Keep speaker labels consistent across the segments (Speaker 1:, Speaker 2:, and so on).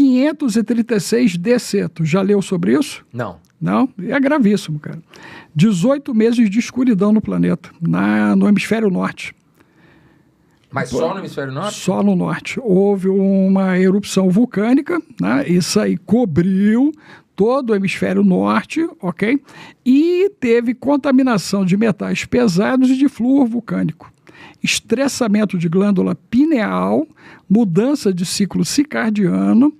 Speaker 1: 536 decetos. Já leu sobre isso?
Speaker 2: Não.
Speaker 1: Não? É gravíssimo, cara. 18 meses de escuridão no planeta, no hemisfério norte.
Speaker 2: Mas só no hemisfério norte?
Speaker 1: Só no norte. Houve uma erupção vulcânica, né? Isso aí cobriu todo o hemisfério norte, ok? E teve contaminação de metais pesados e de flúor vulcânico. Estressamento de glândula pineal, mudança de ciclo circadiano,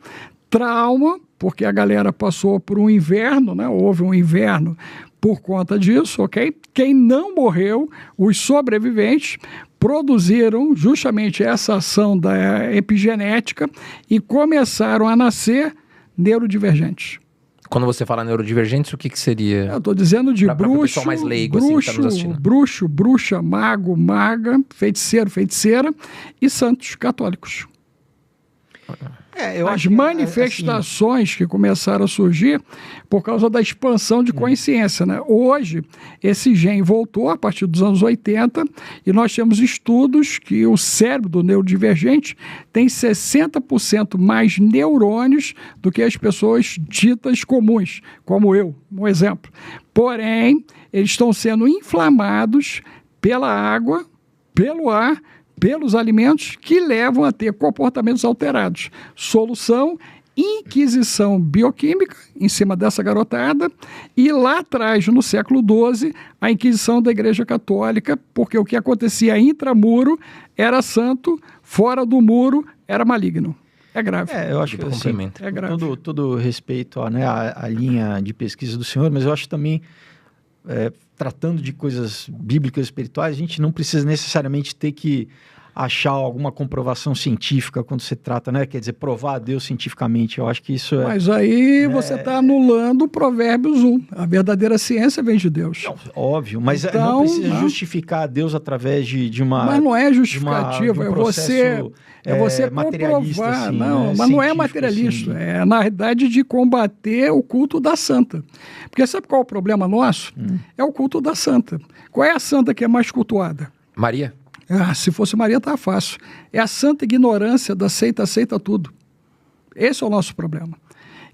Speaker 1: trauma, porque a galera passou por um inverno, né? Houve um inverno por conta disso, ok? Quem não morreu, os sobreviventes, produziram justamente essa ação da epigenética e começaram a nascer neurodivergentes.
Speaker 2: Quando você fala neurodivergentes, o que seria?
Speaker 1: Eu estou dizendo de bruxo,
Speaker 2: mais leigo, assim, que tá nos assistindo.
Speaker 1: bruxo, bruxa, mago, maga, feiticeiro, feiticeira e santos católicos. As manifestações que começaram a surgir por causa da expansão de consciência, né? Hoje, esse gene voltou a partir dos anos 80 e nós temos estudos que o cérebro do neurodivergente tem 60% mais neurônios do que as pessoas ditas comuns, como eu, um exemplo. Porém, eles estão sendo inflamados pela água, pelo ar, pelos alimentos que levam a ter comportamentos alterados. Solução, inquisição bioquímica em cima dessa garotada e lá atrás, no século XII, a inquisição da Igreja Católica, porque o que acontecia intramuro era santo, fora do muro era maligno. É grave.
Speaker 3: Eu acho que assim,
Speaker 1: é grave.
Speaker 3: Todo respeito à linha de pesquisa do senhor, mas eu acho também, tratando de coisas bíblicas espirituais, a gente não precisa necessariamente ter que achar alguma comprovação científica quando se trata, né? Quer dizer, provar a Deus cientificamente. Eu acho que isso
Speaker 1: Mas aí você está anulando o Provérbios 1. A verdadeira ciência vem de Deus.
Speaker 3: Não, óbvio, mas
Speaker 1: então,
Speaker 3: não precisa justificar a Deus através de uma...
Speaker 1: Mas não é justificativa,
Speaker 3: de um processo,
Speaker 1: é você comprovar. Assim, não, né? Mas não é materialista. Assim. É, na verdade, de combater o culto da santa. Porque sabe qual é o problema nosso? É o culto da santa. Qual é a santa que é mais cultuada?
Speaker 2: Maria.
Speaker 1: Se fosse Maria, estava fácil. É a santa ignorância da aceita tudo. Esse é o nosso problema.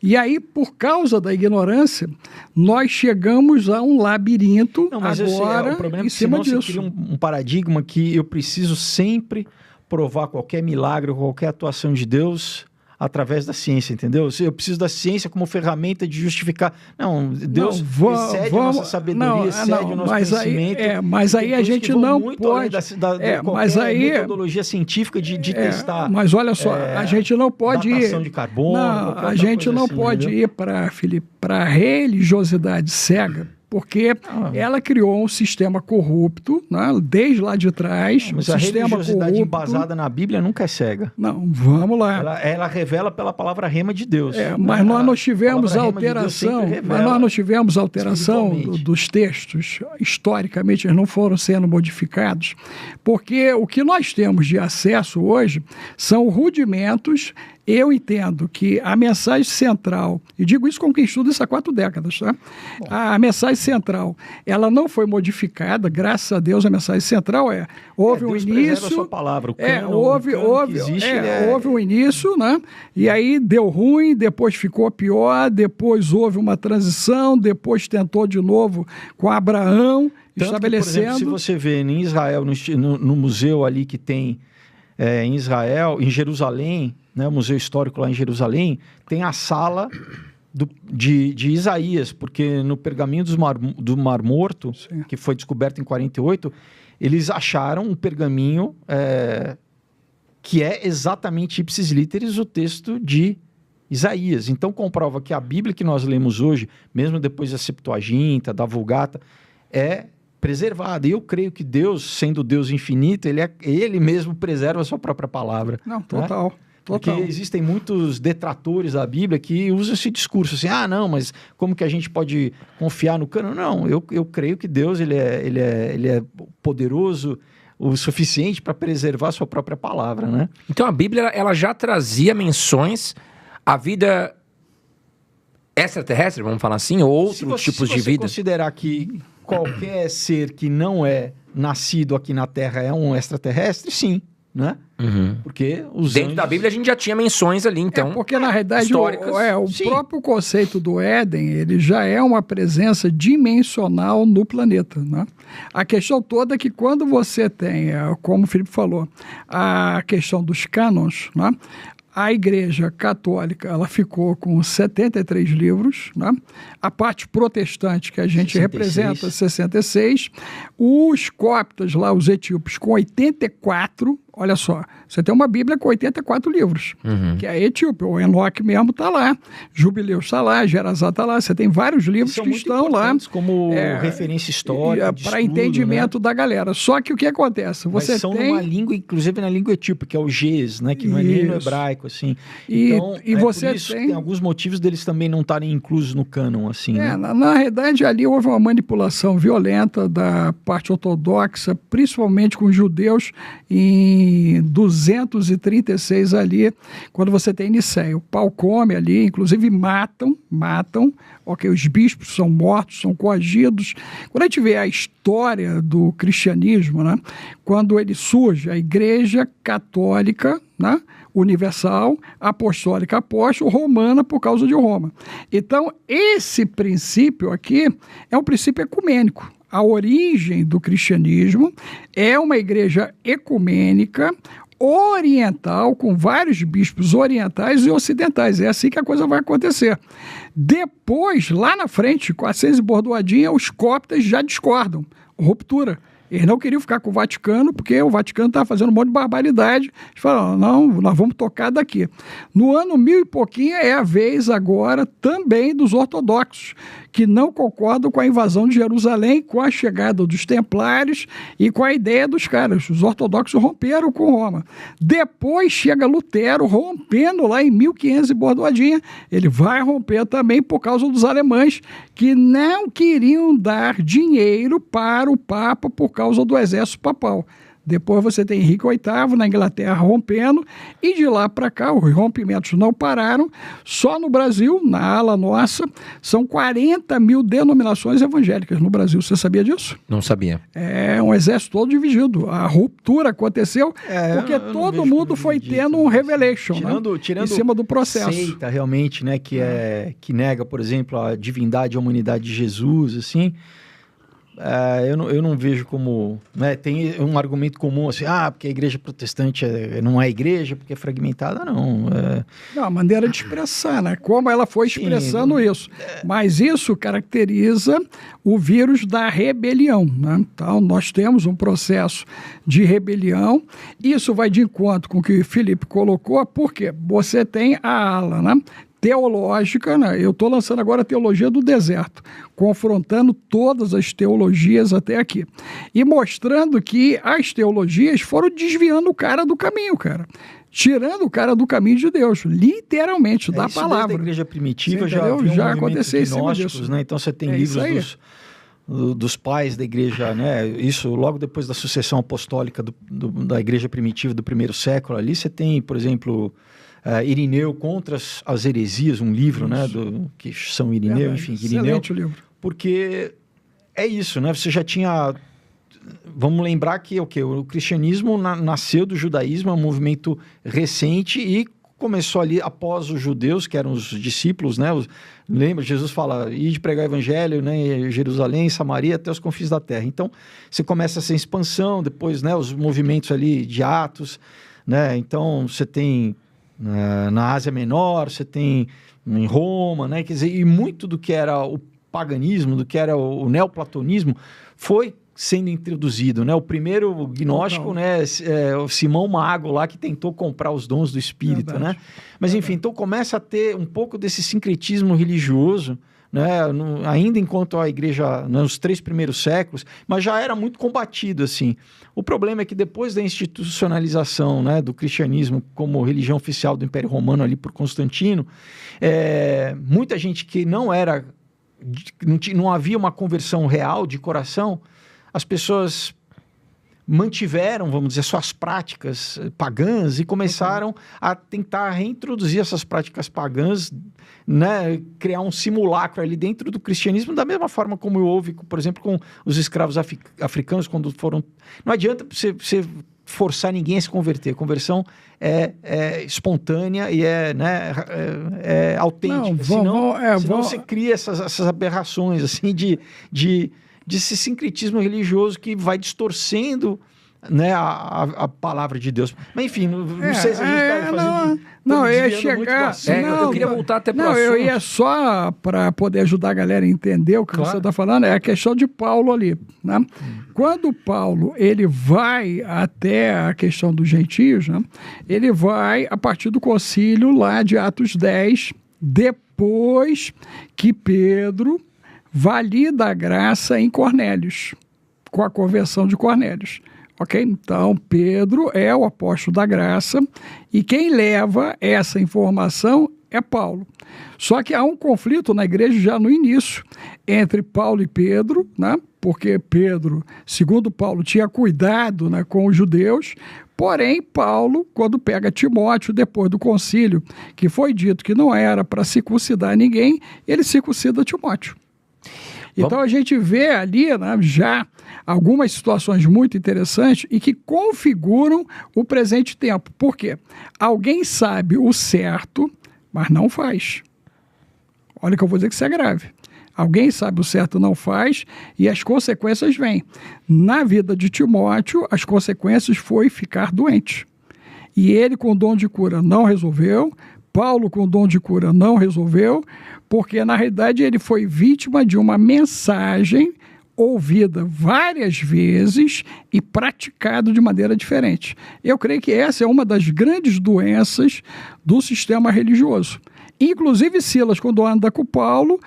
Speaker 1: E aí, por causa da ignorância, nós chegamos a um labirinto agora
Speaker 3: o problema
Speaker 1: em cima disso.
Speaker 3: Você cria um paradigma que eu preciso sempre provar qualquer milagre, qualquer atuação de Deus através da ciência, entendeu? Eu preciso da ciência como ferramenta de justificar. Não, Deus excede a nossa sabedoria, excede o nosso conhecimento.
Speaker 1: Mas aí a gente não pode...
Speaker 3: mas aí metodologia científica de testar.
Speaker 1: Mas olha só, a gente não pode ir...
Speaker 3: de carbono,
Speaker 1: a gente não pode ir para a religiosidade cega, porque ela criou um sistema corrupto, né, desde lá de trás.
Speaker 3: Mas a religiosidade embasada na Bíblia nunca é cega.
Speaker 1: Não, vamos lá.
Speaker 3: Ela revela pela palavra rema de Deus.
Speaker 1: Mas nós não tivemos alteração. Mas nós não tivemos alteração dos textos. Historicamente, eles não foram sendo modificados. Porque o que nós temos de acesso hoje são rudimentos. Eu entendo que a mensagem central, e digo isso como quem estuda isso há 4 décadas, tá? A mensagem central, ela não foi modificada, graças a Deus. A mensagem central houve um início,
Speaker 3: a sua palavra,
Speaker 1: houve um início, né? E aí deu ruim, depois ficou pior, depois houve uma transição, depois tentou de novo com Abraão, estabelecendo...
Speaker 3: Por exemplo, se você vê em Israel, no museu ali que tem em Israel, em Jerusalém, né, o Museu Histórico lá em Jerusalém, tem a sala de Isaías, porque no pergaminho do Mar Morto, sim, que foi descoberto em 48, eles acharam um pergaminho que é exatamente ipsis literis o texto de Isaías. Então comprova que a Bíblia que nós lemos hoje, mesmo depois da Septuaginta, da Vulgata, é preservada. E eu creio que Deus, sendo Deus infinito, ele mesmo preserva a sua própria palavra.
Speaker 1: Não, total.
Speaker 3: Né? Porque existem muitos detratores da Bíblia que usam esse discurso assim, não, mas como que a gente pode confiar no cano? Não, eu creio que Deus ele é poderoso o suficiente para preservar a sua própria palavra, né?
Speaker 2: Então a Bíblia ela já trazia menções à vida extraterrestre, vamos falar assim, ou outros tipos de vida. Se você
Speaker 3: considerar que qualquer ser que não é nascido aqui na Terra é um extraterrestre, sim. né? Porque os
Speaker 2: Dentro
Speaker 3: anjos...
Speaker 2: da Bíblia a gente já tinha menções ali, então.
Speaker 1: Porque na realidade
Speaker 2: históricas.
Speaker 1: o
Speaker 3: Sim.
Speaker 1: próprio conceito do Éden, ele já é uma presença dimensional no planeta, né? A questão toda é que quando você tem, como o Felipe falou, a questão dos cânons, né? A Igreja Católica, ela ficou com 73 livros, né? A parte protestante, que a gente
Speaker 3: 66.
Speaker 1: representa, 66. Os coptas lá, os etíopes, com 84. Olha só, você tem uma Bíblia com 84 livros, que é a Etíope. O Enoque mesmo está lá, Jubileu está lá, Gerazá está lá. Você tem vários livros que estão lá.
Speaker 3: Como referência histórica,
Speaker 1: para entendimento, né, da galera. Só que o que acontece? Você
Speaker 3: Mas são
Speaker 1: tem...
Speaker 3: numa língua, inclusive na língua etíope, que é o Ges, né? Que não é nem no hebraico, assim. Então,
Speaker 1: E você
Speaker 3: por isso
Speaker 1: tem
Speaker 3: alguns motivos deles também não estarem inclusos no cânon, assim, né?
Speaker 1: Na realidade, ali houve uma manipulação violenta da parte ortodoxa, principalmente com os judeus, em 236 ali, quando você tem Nicéia. O pau come ali, inclusive matam, ok, os bispos são mortos, são coagidos. Quando a gente vê a história do cristianismo, né, quando ele surge, a Igreja Católica, né, universal, apostólica, romana por causa de Roma. Então, esse princípio aqui é um princípio ecumênico. A origem do cristianismo é uma igreja ecumênica, oriental, com vários bispos orientais e ocidentais. É assim que a coisa vai acontecer. Depois, lá na frente, com a Ascenso e Bordoadinha, os coptas já discordam. Ruptura. Eles não queriam ficar com o Vaticano, porque o Vaticano estava fazendo um monte de barbaridade. Eles falaram, não, nós vamos tocar daqui. No ano 1000 e pouquinho é a vez agora também dos ortodoxos, que não concordam com a invasão de Jerusalém, com a chegada dos templários e com a ideia dos caras. Os ortodoxos romperam com Roma. Depois chega Lutero rompendo lá em 1500 e Bordoadinha. Ele vai romper também por causa dos alemães, que não queriam dar dinheiro para o Papa por causa do exército papal. Depois você tem Henrique VIII na Inglaterra rompendo, e de lá para cá os rompimentos não pararam. Só no Brasil, na ala nossa, são 40 mil denominações evangélicas no Brasil. Você sabia disso?
Speaker 2: Não sabia.
Speaker 1: É um exército todo dividido. A ruptura aconteceu porque todo mundo foi tendo um revelation, tirando
Speaker 3: em
Speaker 1: cima do processo.
Speaker 3: Seita, realmente, né, que nega, por exemplo, a divindade e a humanidade de Jesus, assim. Eu não vejo como... Né, tem um argumento comum assim, porque a igreja protestante não é igreja, porque é fragmentada, não.
Speaker 1: Não, a maneira de expressar, né? Como ela foi expressando isso. Mas isso caracteriza o vírus da rebelião, né? Então, nós temos um processo de rebelião. Isso vai de encontro com o que o Felipe colocou, porque você tem a ala, né, teológica, né? Eu estou lançando agora a teologia do deserto, confrontando todas as teologias até aqui. E mostrando que as teologias foram desviando o cara do caminho, cara. Tirando o cara do caminho de Deus, literalmente, da palavra.
Speaker 3: Desde a igreja primitiva
Speaker 1: já aconteceu em cima disso,
Speaker 3: né? Então você tem livros dos pais da igreja, né? Isso logo depois da sucessão apostólica da igreja primitiva do primeiro século. Ali você tem, por exemplo... Irineu contra as heresias, um livro, né, que são Irineu, enfim, Irineu.
Speaker 1: Excelente livro.
Speaker 3: Porque é isso, né? Você já tinha... Vamos lembrar que o cristianismo nasceu do judaísmo, é um movimento recente e começou ali após os judeus, que eram os discípulos, né? Lembra, Jesus fala, ide pregar o evangelho, né, em Jerusalém, Samaria, até os confins da terra. Então, você começa essa expansão, depois, né, os movimentos ali de Atos, né? Então, você tem... na Ásia Menor, você tem em Roma, né? Quer dizer, e muito do que era o paganismo, do que era o neoplatonismo, foi sendo introduzido, né? O primeiro gnóstico, né? O Simão Mago lá, que tentou comprar os dons do Espírito, né? Mas enfim, então começa a ter um pouco desse sincretismo religioso, né, ainda enquanto a igreja, nos 3 primeiros séculos, mas já era muito combatido, assim. O problema é que depois da institucionalização, né, do cristianismo como religião oficial do Império Romano ali por Constantino, muita gente que não havia uma conversão real de coração, as pessoas mantiveram, vamos dizer, suas práticas pagãs e começaram a tentar reintroduzir essas práticas pagãs, né, criar um simulacro ali dentro do cristianismo, da mesma forma como houve, por exemplo, com os escravos africanos, quando foram... Não adianta você forçar ninguém a se converter. Conversão é espontânea e é autêntica. Senão você cria essas aberrações assim, de esse sincretismo religioso que vai distorcendo, né, a palavra de Deus. Mas enfim, não sei se a gente vai fazer...
Speaker 1: Não, eu ia chegar...
Speaker 2: eu queria voltar até para o assunto.
Speaker 1: Eu ia só para poder ajudar a galera a entender o que você está falando, é a questão de Paulo ali, né? Quando Paulo ele vai até a questão dos gentios, né, ele vai a partir do concílio lá de Atos 10, depois que Pedro valida a graça em Cornélios, com a conversão de Cornélios. Ok? Então, Pedro é o apóstolo da graça e quem leva essa informação é Paulo. Só que há um conflito na igreja já no início entre Paulo e Pedro, né? Porque Pedro, segundo Paulo, tinha cuidado, né, com os judeus, porém Paulo, quando pega Timóteo, depois do concílio, que foi dito que não era para circuncidar ninguém, ele circuncida Timóteo. Então a gente vê ali, né, já algumas situações muito interessantes e que configuram o presente tempo. Por quê? Alguém sabe o certo, mas não faz. Olha que eu vou dizer que isso é grave. Alguém sabe o certo, não faz, e as consequências vêm. Na vida de Timóteo, as consequências foi ficar doente. E ele, com o dom de cura, não resolveu. Paulo, com o dom de cura, não resolveu, porque, na realidade, ele foi vítima de uma mensagem ouvida várias vezes e praticado de maneira diferente. Eu creio que essa é uma das grandes doenças do sistema religioso. Inclusive, Silas, quando anda com Paulo,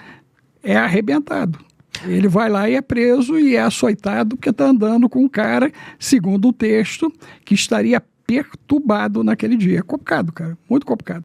Speaker 1: é arrebentado. Ele vai lá e é preso e é açoitado porque está andando com um cara, segundo o texto, que estaria perturbado naquele dia. É complicado, cara. Muito complicado.